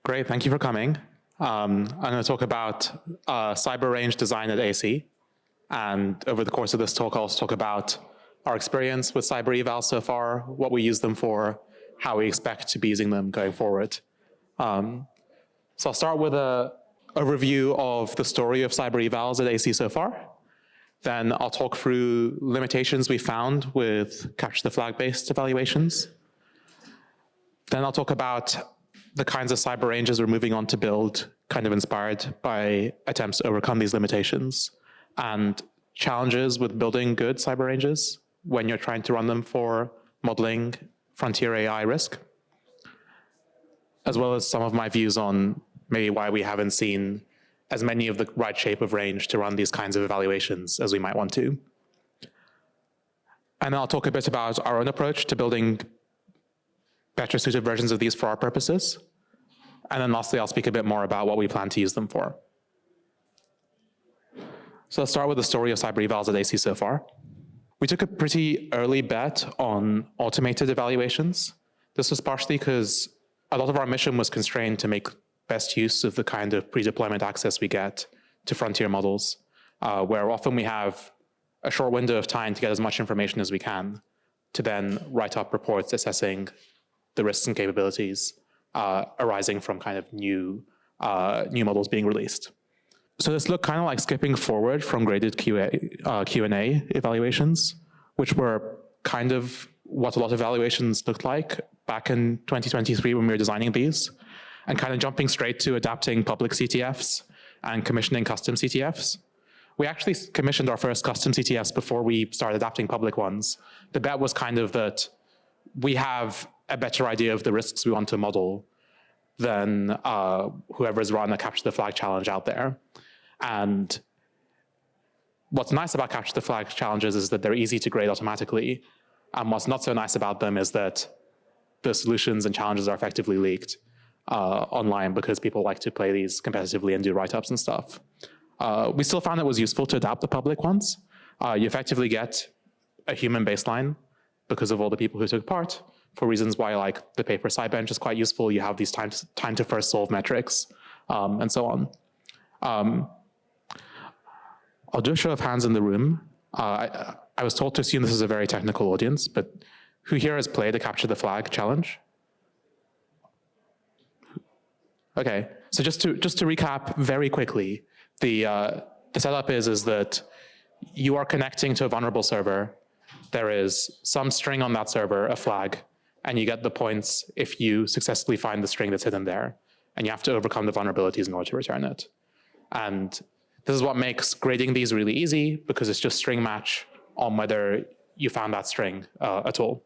Great, thank you for coming. I'm going to talk about cyber range design at AISI. And over the course of this talk, I'll also talk about our experience with cyber evals so far, what we use them for, how we expect to be using them going forward. So I'll start with an overview of the story of cyber evals at AISI so far. Then I'll talk through limitations we found with capture the flag-based evaluations. Then I'll talk about the kinds of cyber ranges we're moving on to build, kind of inspired by attempts to overcome these limitations, and challenges with building good cyber ranges when you're trying to run them for modeling frontier AI risk, as well as some of my views on maybe why we haven't seen as many of the right shape of range to run these kinds of evaluations as we might want to. And then I'll talk a bit about our own approach to building better suited versions of these for our purposes. And then lastly, I'll speak a bit more about what we plan to use them for. So let's start with the story of cyber evals at AISI so far. We took a pretty early bet on automated evaluations. This was partially because a lot of our mission was constrained to make best use of the kind of pre-deployment access we get to frontier models, where often we have a short window of time to get as much information as we can to then write up reports assessing the risks and capabilities arising from kind of new models being released. So this looked kind of like skipping forward from graded Q&A evaluations, which were kind of what a lot of evaluations looked like back in 2023 when we were designing these, and kind of jumping straight to adapting public CTFs and commissioning custom CTFs. We actually commissioned our first custom CTFs before we started adapting public ones. The bet was kind of that we have a better idea of the risks we want to model than whoever's run a capture the flag challenge out there. And what's nice about capture the flag challenges is that they're easy to grade automatically. And what's not so nice about them is that the solutions and challenges are effectively leaked online because people like to play these competitively and do write-ups and stuff. We still found it was useful to adapt the public ones. You effectively get a human baseline because of all the people who took part, for reasons why like the paper side bench is quite useful. You have these time to first solve metrics and so on. I'll do a show of hands in the room. I was told to assume this is a very technical audience, but who here has played a capture the flag challenge? Okay, so just to recap very quickly, the setup is that you are connecting to a vulnerable server. There is some string on that server, a flag, and you get the points if you successfully find the string that's hidden there. And you have to overcome the vulnerabilities in order to return it. And this is what makes grading these really easy, because it's just string match on whether you found that string at all.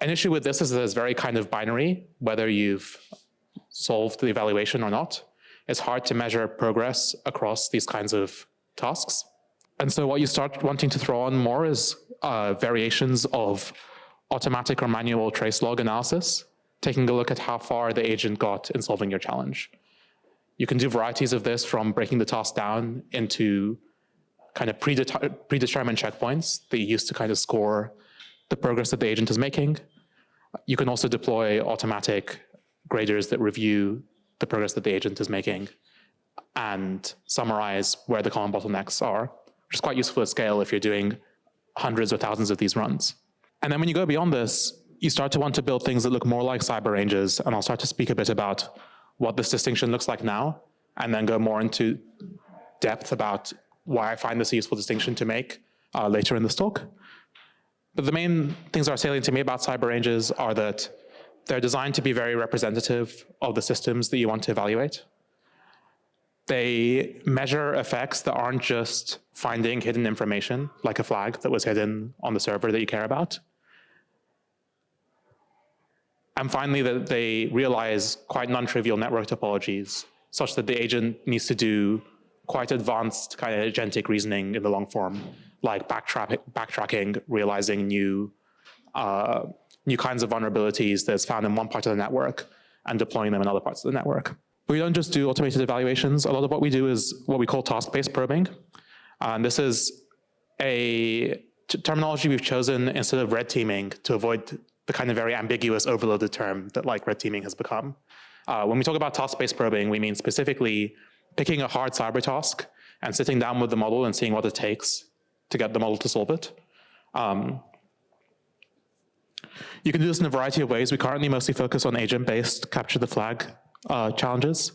An issue with this is that it's very kind of binary, whether you've solved the evaluation or not. It's hard to measure progress across these kinds of tasks. And so what you start wanting to throw on more is variations of automatic or manual trace log analysis, taking a look at how far the agent got in solving your challenge. You can do varieties of this, from breaking the task down into kind of predetermined checkpoints that you use to kind of score the progress that the agent is making. You can also deploy automatic graders that review the progress that the agent is making and summarize where the common bottlenecks are, which is quite useful at scale if you're doing hundreds or thousands of these runs. And then when you go beyond this, you start to want to build things that look more like cyber ranges, and I'll start to speak a bit about what this distinction looks like now, and then go more into depth about why I find this a useful distinction to make later in this talk. But the main things that are salient to me about cyber ranges are that they're designed to be very representative of the systems that you want to evaluate. They measure effects that aren't just finding hidden information, like a flag that was hidden on the server that you care about. And finally, that they realize quite non-trivial network topologies, such that the agent needs to do quite advanced kind of agentic reasoning in the long form, like backtracking, realizing new kinds of vulnerabilities that's found in one part of the network and deploying them in other parts of the network. But we don't just do automated evaluations. A lot of what we do is what we call task-based probing. And this is a terminology we've chosen instead of red teaming to avoid the kind of very ambiguous overloaded term that like red teaming has become. When we talk about task-based probing, we mean specifically picking a hard cyber task and sitting down with the model and seeing what it takes to get the model to solve it. You can do this in a variety of ways. We currently mostly focus on agent-based capture the flag challenges.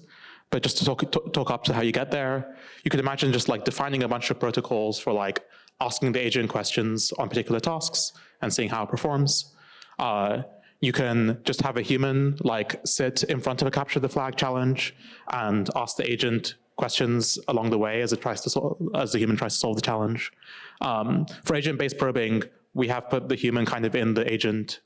But just to talk up to how you get there, you could imagine just like defining a bunch of protocols for like asking the agent questions on particular tasks and seeing how it performs. You can just have a human like sit in front of a capture the flag challenge and ask the agent questions along the way as the human tries to solve the challenge. For agent-based probing, we have put the human kind of in the agent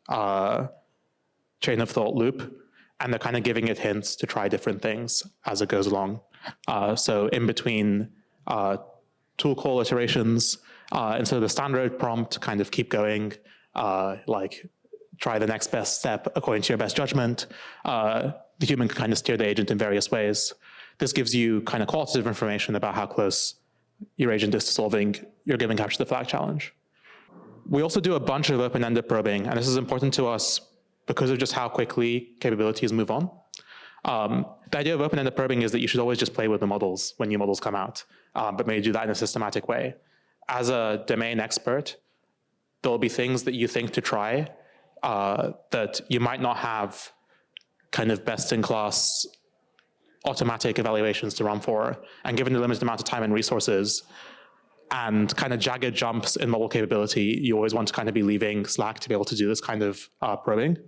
chain of thought loop, and they're kind of giving it hints to try different things as it goes along. So in between tool call iterations, instead of the standard prompt, kind of keep going, like try the next best step according to your best judgment. The human can kind of steer the agent in various ways. This gives you kind of qualitative information about how close your agent is to solving your given capture the flag challenge. We also do a bunch of open-ended probing, and this is important to us because of just how quickly capabilities move on. The idea of open-ended probing is that you should always just play with the models when new models come out, but maybe do that in a systematic way. As a domain expert, there'll be things that you think to try that you might not have kind of best-in-class automatic evaluations to run for. And given the limited amount of time and resources and kind of jagged jumps in model capability, you always want to kind of be leaving slack to be able to do this kind of probing.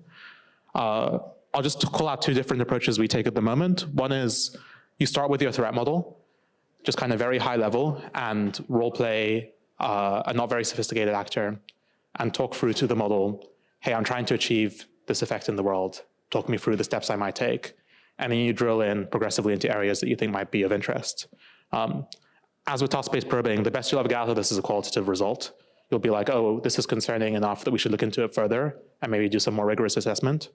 I'll just call out two different approaches we take at the moment. One is you start with your threat model, just kind of very high level, and role play a not very sophisticated actor and talk through to the model, hey, I'm trying to achieve this effect in the world. Talk me through the steps I might take. And then you drill in progressively into areas that you think might be of interest. As with task-based probing, the best you'll ever get out of this is a qualitative result. You'll be like, oh, this is concerning enough that we should look into it further and maybe do some more rigorous assessment.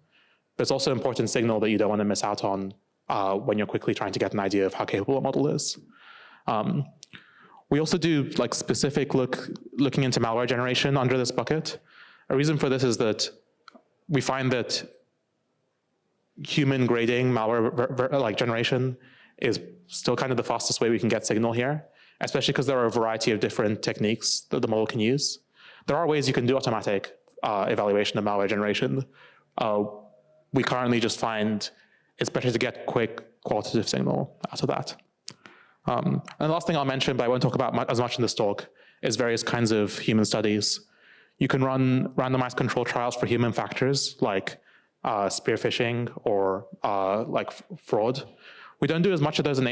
But it's also an important signal that you don't want to miss out on when you're quickly trying to get an idea of how capable a model is. We also do like specific looking into malware generation under this bucket. A reason for this is that we find that human grading malware like generation is still kind of the fastest way we can get signal here, especially because there are a variety of different techniques that the model can use. There are ways you can do automatic evaluation of malware generation. We currently just find it's better to get quick qualitative signal out of that. And the last thing I'll mention, but I won't talk about as much in this talk, is various kinds of human studies. You can run randomized control trials for human factors like spear phishing or like fraud. We don't do as much of those in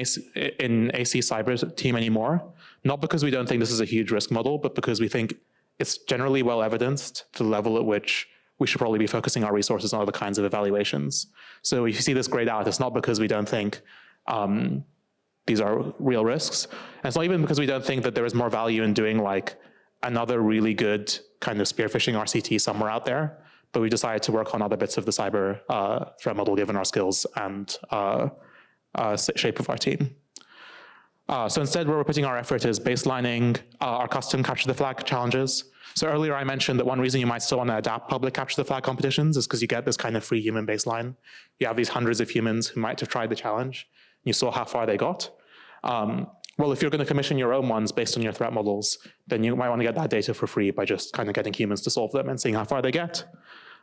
AC Cyber team anymore, not because we don't think this is a huge risk model, but because we think it's generally well evidenced to the level at which we should probably be focusing our resources on other kinds of evaluations. So if you see this grayed out, it's not because we don't think these are real risks. And it's not even because we don't think that there is more value in doing like another really good kind of spear phishing RCT somewhere out there, but we decided to work on other bits of the cyber threat model given our skills and shape of our team. So instead, where we're putting our effort is baselining our custom capture the flag challenges. So earlier I mentioned that one reason you might still want to adapt public capture the flag competitions is because you get this kind of free human baseline. You have these hundreds of humans who might have tried the challenge. You saw how far they got. Well, if you're going to commission your own ones based on your threat models, then you might want to get that data for free by just kind of getting humans to solve them and seeing how far they get.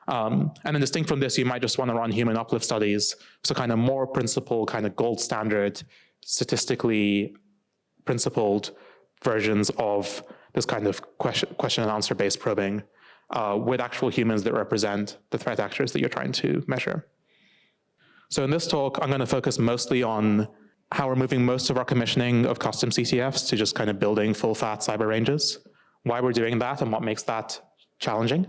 And then distinct from this, you might just want to run human uplift studies. So kind of more principled, kind of gold standard, statistically principled versions of this kind of question and answer based probing with actual humans that represent the threat actors that you're trying to measure. So in this talk, I'm going to focus mostly on how we're moving most of our commissioning of custom CTFs to just kind of building full fat cyber ranges, why we're doing that and what makes that challenging.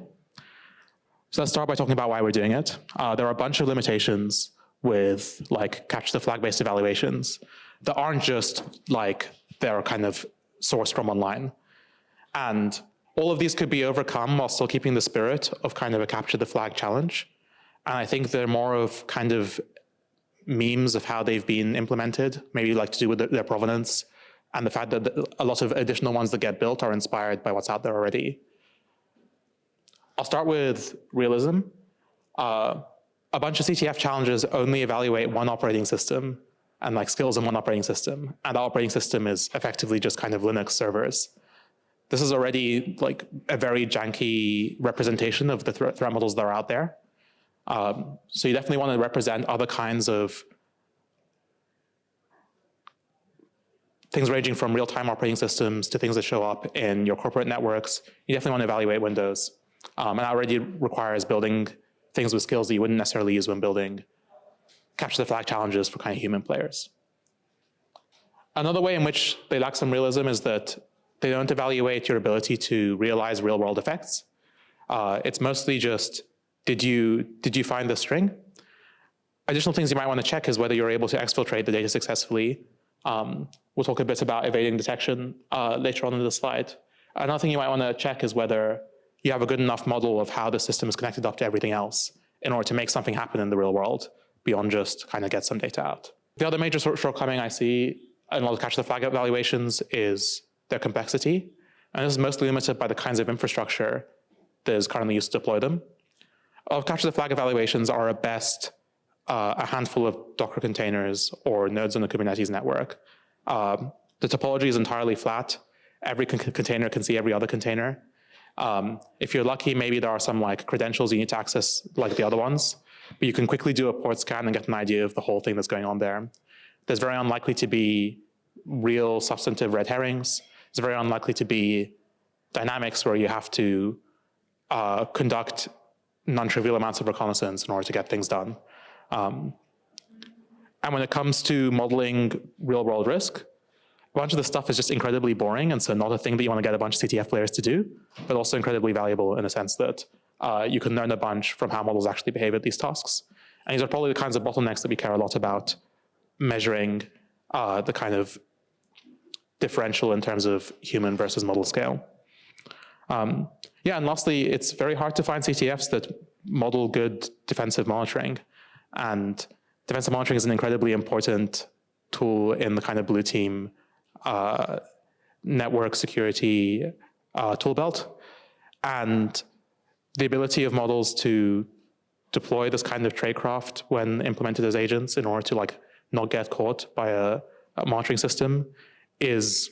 So let's start by talking about why we're doing it. There are a bunch of limitations with like catch the flag based evaluations that aren't just like they're kind of sourced from online. And all of these could be overcome while still keeping the spirit of kind of a capture the flag challenge. And I think they're more of kind of memes of how they've been implemented, maybe like to do with their provenance and the fact that a lot of additional ones that get built are inspired by what's out there already. I'll start with realism. a bunch of CTF challenges only evaluate one operating system and like skills in one operating system. And that operating system is effectively just kind of Linux servers. This is already like a very janky representation of the threat models that are out there. So you definitely want to represent other kinds of things ranging from real-time operating systems to things that show up in your corporate networks. You definitely want to evaluate Windows. And that already requires building things with skills that you wouldn't necessarily use when building capture the flag challenges for kind of human players. Another way in which they lack some realism is that they don't evaluate your ability to realize real-world effects. It's mostly just, did you find the string? Additional things you might want to check is whether you're able to exfiltrate the data successfully. We'll talk a bit about evading detection later on in the slide. Another thing you might want to check is whether you have a good enough model of how the system is connected up to everything else in order to make something happen in the real world beyond just kind of get some data out. The other major shortcoming I see in a lot of capture the flag evaluations is their complexity. And this is mostly limited by the kinds of infrastructure that is currently used to deploy them. A lot of capture the flag evaluations are at best a handful of Docker containers or nodes on the Kubernetes network. The topology is entirely flat. Every container can see every other container. If you're lucky, maybe there are some like credentials you need to access like the other ones, but you can quickly do a port scan and get an idea of the whole thing that's going on there. There's very unlikely to be real substantive red herrings. It's very unlikely to be dynamics where you have to conduct non-trivial amounts of reconnaissance in order to get things done. And when it comes to modeling real-world risk, a bunch of the stuff is just incredibly boring, and so not a thing that you want to get a bunch of CTF players to do, but also incredibly valuable in the sense that you can learn a bunch from how models actually behave at these tasks. And these are probably the kinds of bottlenecks that we care a lot about measuring the kind of differential in terms of human versus model scale. Yeah, and lastly, it's very hard to find CTFs that model good defensive monitoring. And defensive monitoring is an incredibly important tool in the kind of blue team network security tool belt. And the ability of models to deploy this kind of tradecraft when implemented as agents in order to like not get caught by a monitoring system is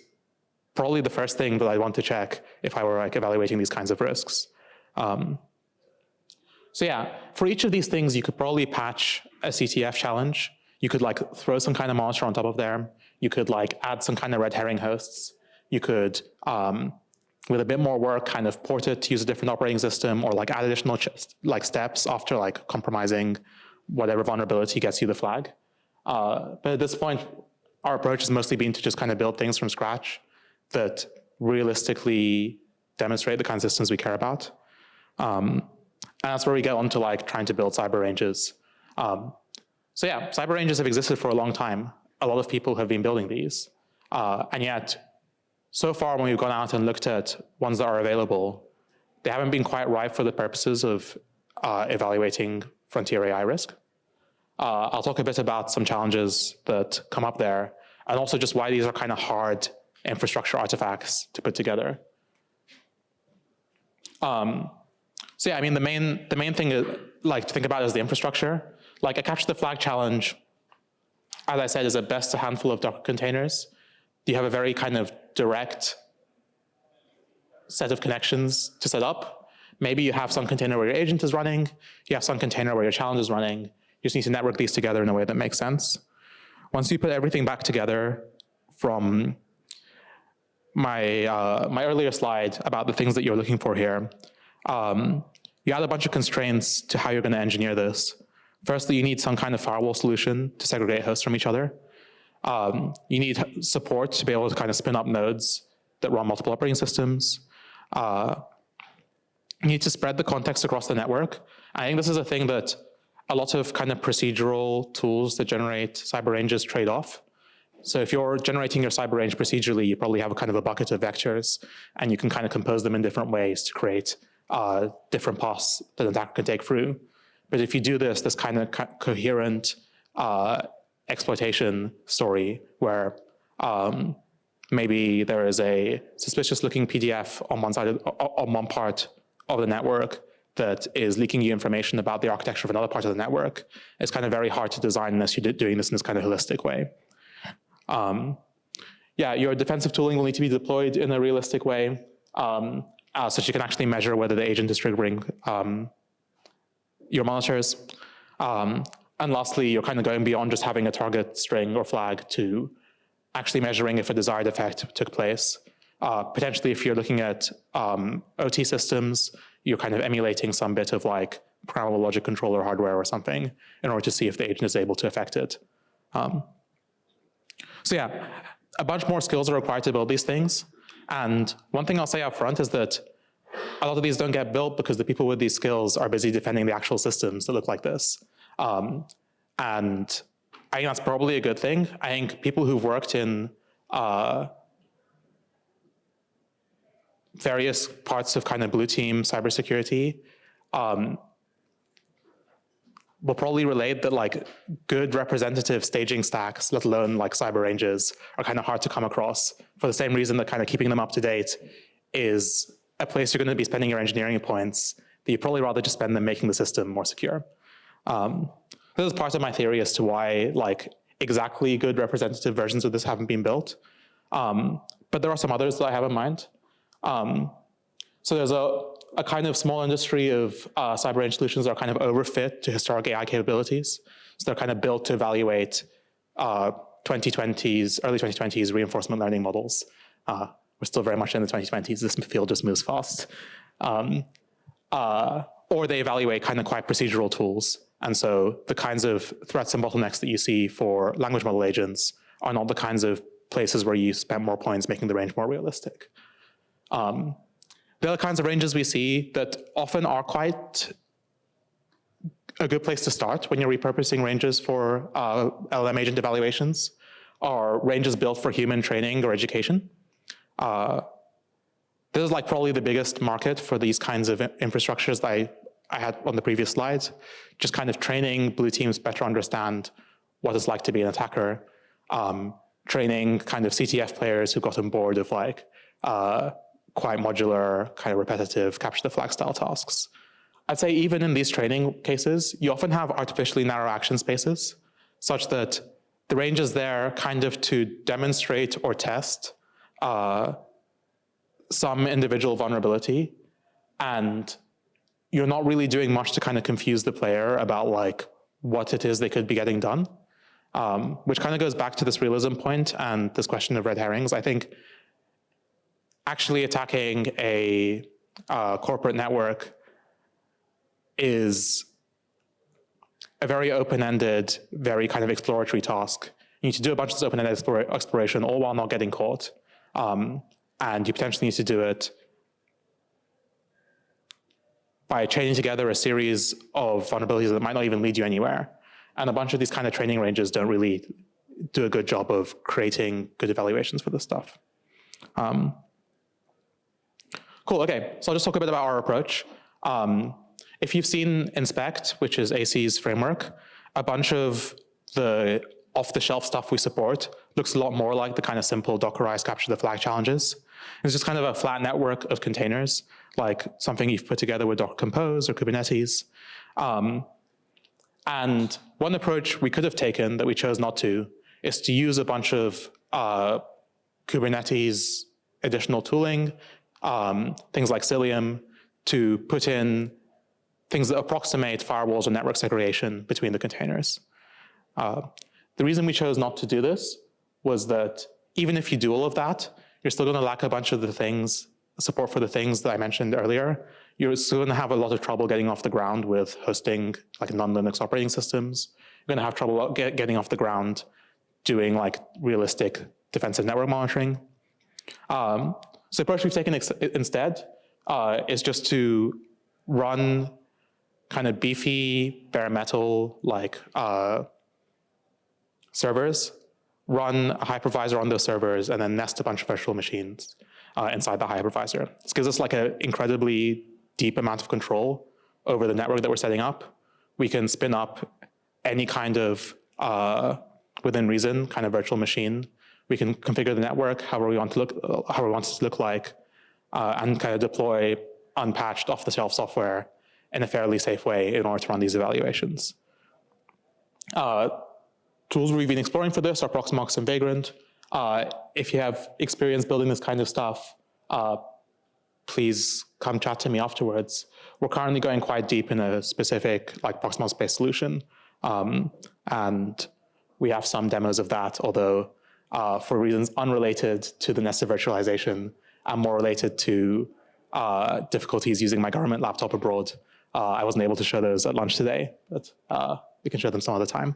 probably the first thing that I want to check if I were like evaluating these kinds of risks. So yeah, for each of these things, you could probably patch a CTF challenge. You could like throw some kind of monitor on top of there. You could like add some kind of red herring hosts. You could, with a bit more work, kind of port it to use a different operating system or like add additional like steps after like compromising whatever vulnerability gets you the flag. But at this point, our approach has mostly been to just kind of build things from scratch that realistically demonstrate the kinds of systems we care about. And that's where we get on to like trying to build cyber ranges. So yeah, cyber ranges have existed for a long time. A lot of people have been building these. And yet, so far when we've gone out and looked at ones that are available, they haven't been quite ripe for the purposes of evaluating frontier AI risk. I'll talk a bit about some challenges that come up there, and also just why these are kind of hard infrastructure artifacts to put together. So yeah, I mean, the main thing like to think about is the infrastructure. Like a capture the flag challenge, as I said, is at best a handful of Docker containers. You have a very kind of direct set of connections to set up. Maybe you have some container where your agent is running. You have some container where your challenge is running. You just need to network these together in a way that makes sense. Once you put everything back together from my earlier slide about the things that you're looking for here, you add a bunch of constraints to how you're going to engineer this. Firstly, you need some kind of firewall solution to segregate hosts from each other. You need support to be able to kind of spin up nodes that run multiple operating systems. You need to spread the context across the network. I think this is a thing that a lot of kind of procedural tools that generate cyber ranges trade off. So if you're generating your cyber range procedurally, you probably have a kind of a bucket of vectors, and you can kind of compose them in different ways to create different paths that an attacker can take through. But if you do this kind of coherent exploitation story where maybe there is a suspicious looking PDF on one side on one part of the network that is leaking you information about the architecture of another part of the network, it's kind of very hard to design unless you're doing this in this kind of holistic way. Yeah, your defensive tooling will need to be deployed in a realistic way, so that you can actually measure whether the agent is triggering your monitors. And lastly, you're kind of going beyond just having a target string or flag to actually measuring if a desired effect took place. Potentially, if you're looking at OT systems, you're kind of emulating some bit of like programmable logic controller hardware or something in order to see if the agent is able to affect it. So yeah, a bunch more skills are required to build these things. And one thing I'll say up front is that a lot of these don't get built because the people with these skills are busy defending the actual systems that look like this. And I think that's probably a good thing. I think people who've worked in various parts of kind of blue team cybersecurity will probably relate that like good representative staging stacks, let alone like cyber ranges, are kind of hard to come across for the same reason that kind of keeping them up to date is a place you're going to be spending your engineering points that you'd probably rather just spend them making the system more secure. This is part of my theory as to why like exactly good representative versions of this haven't been built. But there are some others that I have in mind. So there's a kind of small industry of cyber range solutions that are kind of overfit to historic AI capabilities. So they're kind of built to evaluate 2020s, early 2020s reinforcement learning models. We're still very much in the 2020s. This field just moves fast. Or they evaluate kind of quite procedural tools. And so the kinds of threats and bottlenecks that you see for language model agents are not the kinds of places where you spend more points making the range more realistic. The other kinds of ranges we see that often are quite a good place to start when you're repurposing ranges for LLM agent evaluations are ranges built for human training or education. This is like probably the biggest market for these kinds of infrastructures that I had on the previous slides, just kind of training blue teams better understand what it's like to be an attacker, training kind of CTF players who got on board of like quite modular, kind of repetitive capture the flag style tasks. I'd say even in these training cases, you often have artificially narrow action spaces such that the range is there kind of to demonstrate or test some individual vulnerability, and you're not really doing much to kind of confuse the player about like what it is they could be getting done, which kind of goes back to this realism point and this question of red herrings. I think actually attacking a corporate network is a very open-ended, very kind of exploratory task. You need to do a bunch of this open-ended exploration all while not getting caught. And you potentially need to do it by chaining together a series of vulnerabilities that might not even lead you anywhere. And a bunch of these kind of training ranges don't really do a good job of creating good evaluations for this stuff. Cool, okay, so I'll just talk a bit about our approach. If you've seen Inspect, which is AISI's framework, a bunch of the off-the-shelf stuff we support looks a lot more like the kind of simple Dockerized capture the flag challenges. It's just kind of a flat network of containers, like something you've put together with Docker Compose or Kubernetes. And one approach we could have taken that we chose not to is to use a bunch of Kubernetes additional tooling, things like Cilium, to put in things that approximate firewalls or network segregation between the containers. The reason we chose not to do this was that even if you do all of that, you're still going to lack a bunch of the things, support for the things that I mentioned earlier. You're still going to have a lot of trouble getting off the ground with hosting like non-Linux operating systems. You're going to have trouble getting off the ground doing like realistic defensive network monitoring. So the approach we've taken instead is just to run kind of beefy, bare metal like servers, run a hypervisor on those servers, and then nest a bunch of virtual machines inside the hypervisor. This gives us like an incredibly deep amount of control over the network that we're setting up. We can spin up any kind of, within reason, kind of virtual machine. We can configure the network however we want it to look like, and kind of deploy unpatched off-the-shelf software in a fairly safe way in order to run these evaluations. Tools we've been exploring for this are Proxmox and Vagrant. If you have experience building this kind of stuff, please come chat to me afterwards. We're currently going quite deep in a specific Proxmox-based solution. And we have some demos of that, although for reasons unrelated to the nested virtualization and more related to difficulties using my government laptop abroad, I wasn't able to show those at lunch today, but we can show them some other time.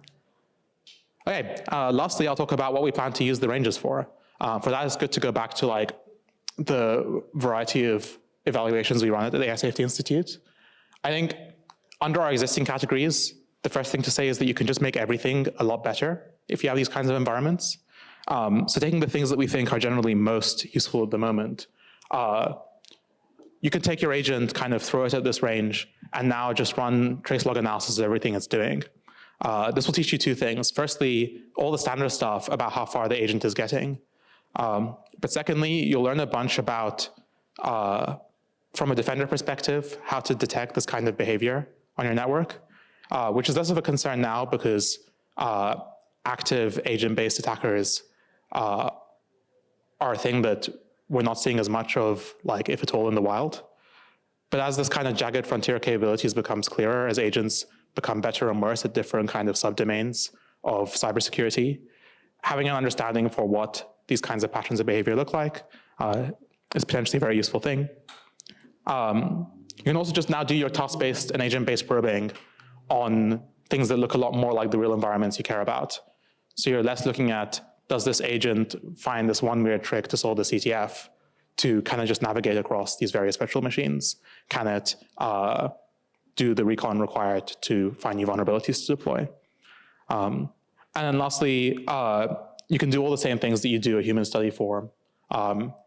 Okay, lastly, I'll talk about what we plan to use the ranges for. For that, it's good to go back to the variety of evaluations we run at the AI Safety Institute. I think under our existing categories, the first thing to say is that you can just make everything a lot better if you have these kinds of environments. So taking the things that we think are generally most useful at the moment, you can take your agent, kind of throw it at this range, and now just run trace log analysis of everything it's doing. This will teach you two things. Firstly, all the standard stuff about how far the agent is getting. But secondly, you'll learn a bunch about, from a defender perspective, how to detect this kind of behavior on your network, which is less of a concern now because active agent-based attackers are a thing that we're not seeing as much of, if at all, in the wild. But as this kind of jagged frontier capabilities becomes clearer, as agents become better and worse at different kind of subdomains of cybersecurity, having an understanding for what these kinds of patterns of behavior look like is potentially a very useful thing. You can also just now do your task-based and agent-based probing on things that look a lot more like the real environments you care about. So you're less looking at, does this agent find this one weird trick to solve the CTF, to kind of just navigate across these various virtual machines? Can it do the recon required to find new vulnerabilities to deploy? And then lastly, you can do all the same things that you do a human study for,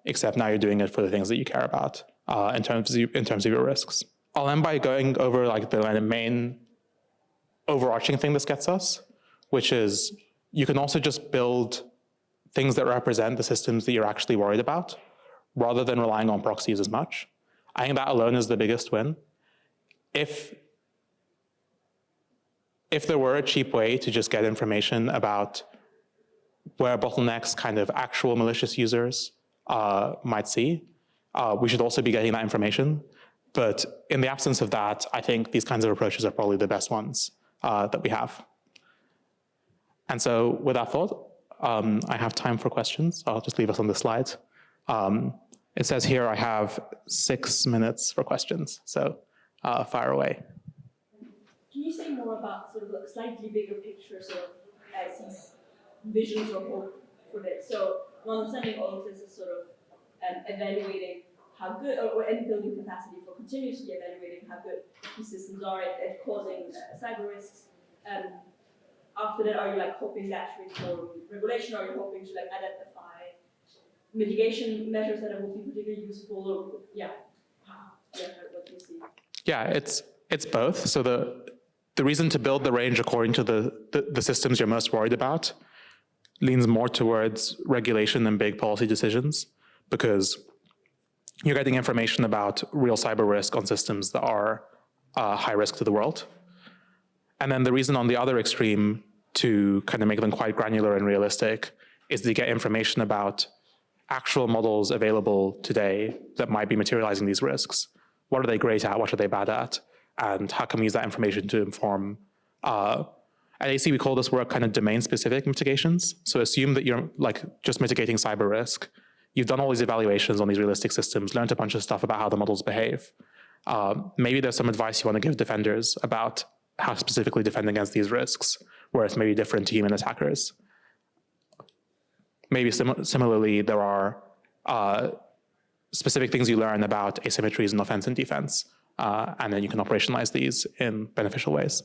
except now you're doing it for the things that you care about in terms of your risks. I'll end by going over the main overarching thing this gets us, which is you can also just build things that represent the systems that you're actually worried about, rather than relying on proxies as much. I think that alone is the biggest win. If there were a cheap way to just get information about where bottlenecks kind of actual malicious users might see, we should also be getting that information. But in the absence of that, I think these kinds of approaches are probably the best ones that we have. And so with that thought, I have time for questions. I'll just leave us on the slides. It says here I have 6 minutes for questions, so fire away. Can you say more about sort of a slightly bigger picture, sort of AISI's visions or hope for this? So my understanding all of this is sort of evaluating how good, and building capacity for continuously evaluating how good these systems are at causing cyber risks. After that, are you hoping that to reform regulation? Are you hoping to identify mitigation measures that will be particularly useful? Or, what do you see? Yeah, it's both. So the reason to build the range according to the systems you're most worried about leans more towards regulation than big policy decisions, because you're getting information about real cyber risk on systems that are high risk to the world. And then the reason on the other extreme to kind of make them quite granular and realistic is to get information about actual models available today that might be materializing these risks. What are they great at? What are they bad at? And how can we use that information to inform? At AISI, we call this work kind of domain-specific mitigations. So assume that you're just mitigating cyber risk. You've done all these evaluations on these realistic systems, learned a bunch of stuff about how the models behave. Maybe there's some advice you want to give defenders about how to specifically defend against these risks, where it's maybe different to human attackers. Maybe similarly, there are specific things you learn about asymmetries in offense and defense, and then you can operationalize these in beneficial ways.